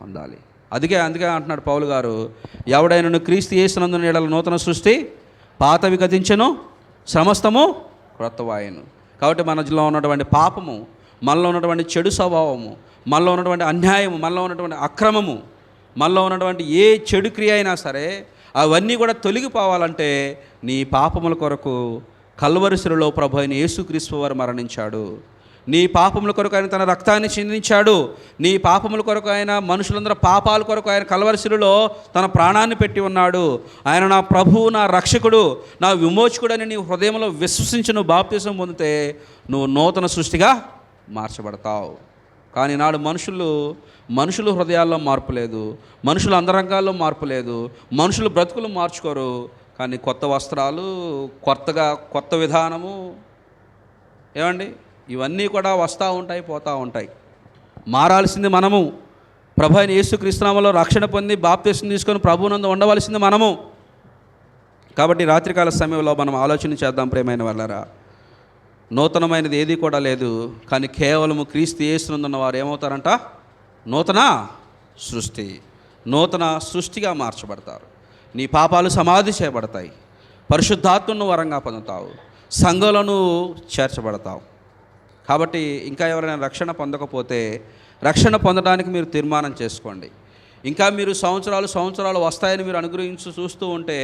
పొందాలి. అందుకే అంటున్నాడు పౌలు గారు, ఎవడైనను క్రీస్తు యేసునందున్న ఎడల నూతన సృష్టి, పాతవి గతించెను, సమస్తము క్రొత్తవాయెను. కాబట్టి మనలో ఉన్నటువంటి పాపము, మనలో ఉన్నటువంటి చెడు స్వభావము, మనలో ఉన్నటువంటి అన్యాయము, మనలో ఉన్నటువంటి అక్రమము, మనలో ఉన్నటువంటి ఏ చెడు క్రియ అయినా సరే అవన్నీ కూడా తొలగిపోవాలంటే నీ పాపముల కొరకు కల్వరి శిలువలో ప్రభు అయిన యేసుక్రీస్తు వారు మరణించాడు. నీ పాపముల కొరకు ఆయన తన రక్తాన్ని చిందించాడు. నీ పాపముల కొరకు ఆయన, మనుషులందరూ పాపాల కొరకు ఆయన కల్వరి శిలువలో తన ప్రాణాన్ని పెట్టి ఉన్నాడు. ఆయన నా ప్రభువు, నా రక్షకుడు, నా విమోచకుడు అని నీ హృదయంలో విశ్వసించి నువ్వు బాప్తిసం పొందితే నువ్వు నూతన సృష్టిగా మార్చబడతావు. కానీ నాడు మనుషులు హృదయాల్లో మార్పు లేదు, మనుషుల అంతరంగాల్లో మార్పు లేదు, మనుషులు బ్రతుకులు మార్చుకోరు. కానీ కొత్త వస్త్రాలు, కొత్త విధానము, ఏమండి, ఇవన్నీ కూడా వస్తూ ఉంటాయి, పోతూ ఉంటాయి. మారాల్సింది మనము. ప్రభు అయిన యేసుక్రీస్తు నామములో రక్షణ పొంది బాప్తిసం తీసుకొని ప్రభువునందు ఉండవలసింది మనము. కాబట్టి రాత్రికాల సమయంలో మనం ఆలోచన చేద్దాం ప్రియమైన వాళ్ళారా. నూతనమైనది ఏది కూడా లేదు, కానీ కేవలము క్రీస్తు యేసునందున్న వారు ఏమవుతారంట? నూతన సృష్టిగా మార్చబడతారు. నీ పాపాలు సమాధి చేయబడతాయి, పరిశుద్ధాత్మను వరంగా పొందుతావు, సంఘంలో చేర్చబడతావు. కాబట్టి ఇంకా ఎవరైనా రక్షణ పొందకపోతే రక్షణ పొందడానికి మీరు తీర్మానం చేసుకోండి. ఇంకా మీరు సంవత్సరాలు వస్తాయని మీరు అనుగ్రహించి చూస్తూ ఉంటే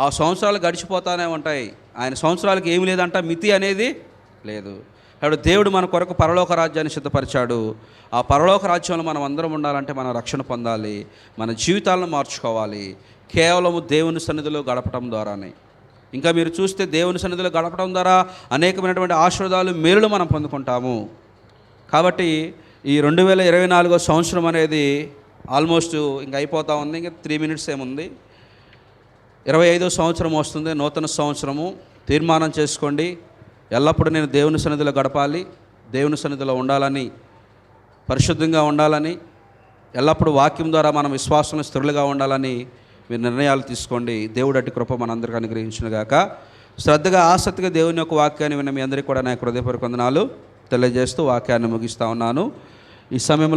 ఆ సంవత్సరాలు గడిచిపోతానే ఉంటాయి. ఆయన సంవత్సరాలకు ఏమి లేదంట, మితి అనేది లేదు. కాబట్టి దేవుడు మన కొరకు పరలోక రాజ్యాన్ని సిద్ధపరిచాడు. ఆ పరలోక రాజ్యంలో మనం అందరం ఉండాలంటే మనం రక్షణ పొందాలి, మన జీవితాలను మార్చుకోవాలి, కేవలము దేవుని సన్నిధిలో గడపటం ద్వారానే. ఇంకా మీరు చూస్తే దేవుని సన్నిధిలో గడపడం ద్వారా అనేకమైనటువంటి ఆశీర్వాదాలు, మేలులు మనం పొందుకుంటాము. కాబట్టి ఈ 2024 సంవత్సరం అనేది ఆల్మోస్ట్ ఇంకా అయిపోతూ ఉంది. ఇంకా 3 minutes ఏముంది. 25వ సంవత్సరం వస్తుంది, నూతన సంవత్సరము. తీర్మానం చేసుకోండి, ఎల్లప్పుడూ నేను దేవుని సన్నిధిలో గడపాలి, దేవుని సన్నిధిలో ఉండాలని, పరిశుద్ధంగా ఉండాలని, ఎల్లప్పుడూ వాక్యం ద్వారా మనం విశ్వాసంలో స్థిరులుగా ఉండాలని మీరు నిర్ణయాలు తీసుకోండి. దేవుడు అట్టి కృప మనందరికీ అనుగ్రహించునుగాక. శ్రద్ధగా ఆసక్తిగా దేవుని యొక్క వాక్యాన్ని విన్న మీ అందరికీ కూడా నా హృదయపూర్వక వందనాలు తెలియజేస్తూ వాక్యాన్ని ముగిస్తూ ఉన్నాను. ఈ సమయంలో